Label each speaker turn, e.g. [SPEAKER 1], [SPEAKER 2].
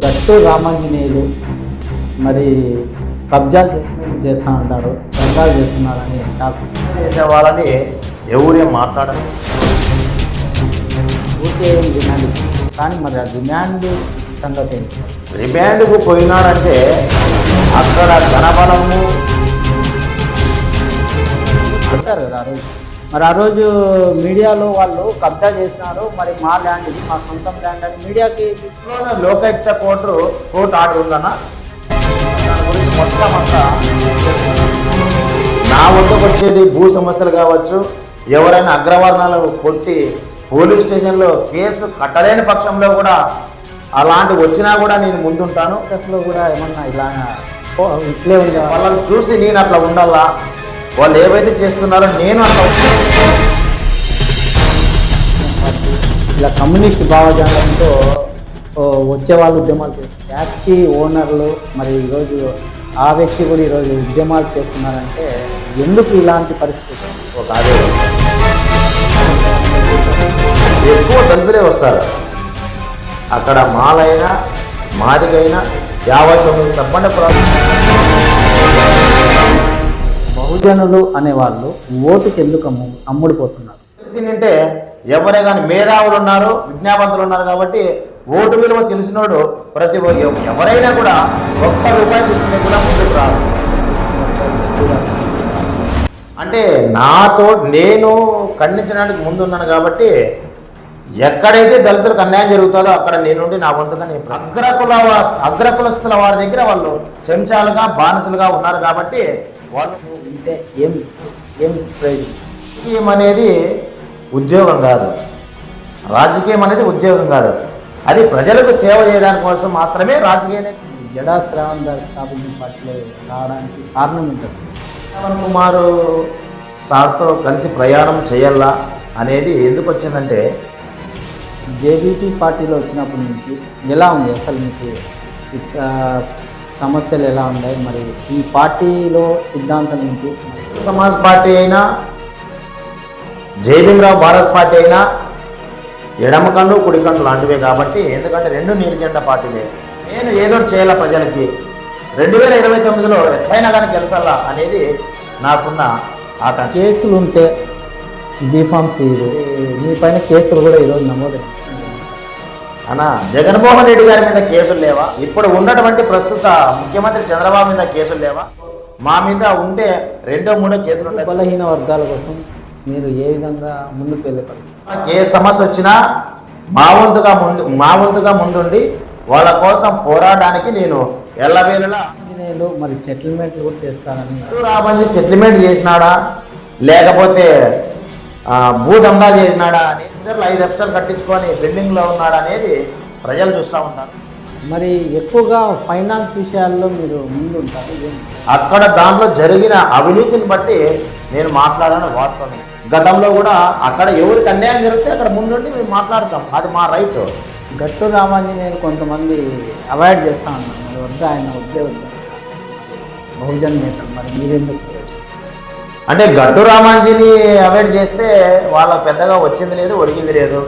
[SPEAKER 1] గట్టు రామాంజనేయులు మరి కబ్జాలు చేస్తా ఉంటారు, కబ్జాలు చేస్తున్నారని
[SPEAKER 2] చేసే వాళ్ళని ఎవరేం మాట్లాడరు.
[SPEAKER 1] ఊరికే డిమాండ్, కానీ మరి ఆ డిమాండ్ సంగతి ఏంటి?
[SPEAKER 2] రిమాండ్కు పోయినాడంటే అక్కడ ధనబలము
[SPEAKER 1] అంటారు కదా ఆ రోజు. మరి ఆ రోజు మీడియాలో వాళ్ళు కబ్జా చేసినారు, మరి మా ల్యాండ్ ఇది, మా సొంతం ల్యాండ్ అని మీడియాకి
[SPEAKER 2] లోకాయుక్త కోర్టు ఆర్డర్ ఉందన్న. దాని గురించి మొత్తం అంతా నా వద్దకు వచ్చేది భూ సమస్యలు కావచ్చు, ఎవరైనా అగ్రవర్ణాలు కొట్టి పోలీస్ స్టేషన్లో కేసు కట్టలేని పక్షంలో కూడా అలాంటివి వచ్చినా కూడా నేను ముందుంటాను.
[SPEAKER 1] కేసులో కూడా ఏమన్నా ఇలా ఇట్లే ఉంది,
[SPEAKER 2] వాళ్ళని చూసి నేను అట్లా ఉండాలా, వాళ్ళు ఏవైతే చేస్తున్నారో నేను అట్లా
[SPEAKER 1] ఇలా కమ్యూనిస్ట్ భావజాలంతో వచ్చే వాళ్ళు ఉద్యమాలు చేస్తారు. ట్యాక్సీ ఓనర్లు మరి ఈరోజు ఆ వ్యక్తి కూడా ఈరోజు ఉద్యమాలు చేస్తున్నారంటే ఎందుకు ఇలాంటి పరిస్థితి?
[SPEAKER 2] ఒక అదే ఎక్కువ దళితులే వస్తారు. అక్కడ మాలైనా మాదిగైనా 59 సబ్బండ
[SPEAKER 1] బహుజనులు అనేవాళ్ళు ఓటుకి ఎందుకు అమ్ముడిపోతున్నారు?
[SPEAKER 2] తెలిసిందంటే ఎవరే కానీ మేధావులు ఉన్నారు, విజ్ఞాపంతులు ఉన్నారు కాబట్టి ఓటు విలువ తెలిసినోడు ప్రతి ఎవరైనా కూడా ₹1 తీసుకునే కూడా ముందుకు రాదు. అంటే నాతో నేను ఖండించడానికి ముందున్నాను కాబట్టి ఎక్కడైతే దళితులకు అన్యాయం జరుగుతుందో అక్కడ నేనుండి నా వంతుగా నేను అగ్రకులస్తుల వారి దగ్గర వాళ్ళు చెంచాలుగా బానిసలుగా ఉన్నారు కాబట్టి వాళ్ళు
[SPEAKER 1] అంటే ఏం
[SPEAKER 2] రాజకీయం అనేది ఉద్యోగం కాదు, రాజకీయం అనేది ఉద్యోగం కాదు, అది ప్రజలకు సేవ చేయడానికి కోసం మాత్రమే రాజకీయం.
[SPEAKER 1] జడా శ్రావణ్ దాస్ స్థాపించిన పార్టీలో రావడానికి కారణం ఏంటి అసలు?
[SPEAKER 2] శ్రావణ్ కుమార్ సార్తో కలిసి ప్రయాణం చేయాలా అనేది ఎందుకు వచ్చిందంటే
[SPEAKER 1] జేబీపీ పార్టీలో వచ్చినప్పటి నుంచి ఎలా ఉంది అసలు మీకు సమస్యలు ఎలా ఉన్నాయి? మరి ఈ పార్టీలో సిద్ధాంతం ఏంటి?
[SPEAKER 2] సమాజ్ పార్టీ అయినా జయభీమరావు భారత్ పార్టీ అయినా ఎడమ కన్ను కుడి కన్ను లాంటివే కాబట్టి, ఎందుకంటే రెండు నీలిజెండా పార్టీలే. నేను ఏదో చేయాల ప్రజలకి 2029లో ఎట్లయినా కానీ గెలిచాలా అనేది నాకున్న ఆకాంక్ష.
[SPEAKER 1] కేసులు ఉంటే బీఫామ్స్ మీ పైన కేసులు కూడా ఈరోజు నమోదైంది
[SPEAKER 2] అన్నా. జగన్మోహన్ రెడ్డి గారి మీద కేసులు లేవా? ఇప్పుడు ఉన్నటువంటి ప్రస్తుత ముఖ్యమంత్రి చంద్రబాబు మీద కేసులు లేవా? మా మీద ఉంటే 2-3 కేసులు ఉంటాయి.
[SPEAKER 1] బలహీన వర్గాల కోసం మీరు ఏ విధంగా ముందుకు వెళ్ళే పరిస్థితి?
[SPEAKER 2] ఏ సమస్య వచ్చినా మా వంతుగా ముందుండి వాళ్ళ కోసం పోరాడడానికి నేను ఎల్లవేళలా.
[SPEAKER 1] మరి సెటిల్మెంట్ కూడా చేస్తానని
[SPEAKER 2] రాబంజీ సెటిల్మెంట్ చేసినాడా లేకపోతే భూదందా చేసినాడా అని 5 ఎఫ్స్టార్ కట్టించుకొని బిల్డింగ్లో ఉన్నాడా అనేది ప్రజలు చూస్తూ ఉంటారు.
[SPEAKER 1] మరి ఎక్కువగా ఫైనాన్స్ విషయాల్లో మీరు ముందు ఉంటారు.
[SPEAKER 2] అక్కడ దాంట్లో జరిగిన అవినీతిని బట్టి నేను మాట్లాడాను వాస్తవం. గతంలో కూడా అక్కడ ఎవరికి అన్యాయం జరిగితే అక్కడ ముందుండి మేము మాట్లాడతాం, అది మా రైట్.
[SPEAKER 1] గట్టు రామాంజనేయులు కొంతమంది అవాయిడ్ చేస్తా ఉన్నారు, మరి వద్ద ఆయన ఉద్యోగం బహుజన్ నేతలు, మరి మీరెందుకు?
[SPEAKER 2] అంటే గట్టు రామాంజీని అవాయిడ్ చేస్తే వాళ్ళకి పెద్దగా వచ్చింది లేదు, ఒరిగింది లేదు.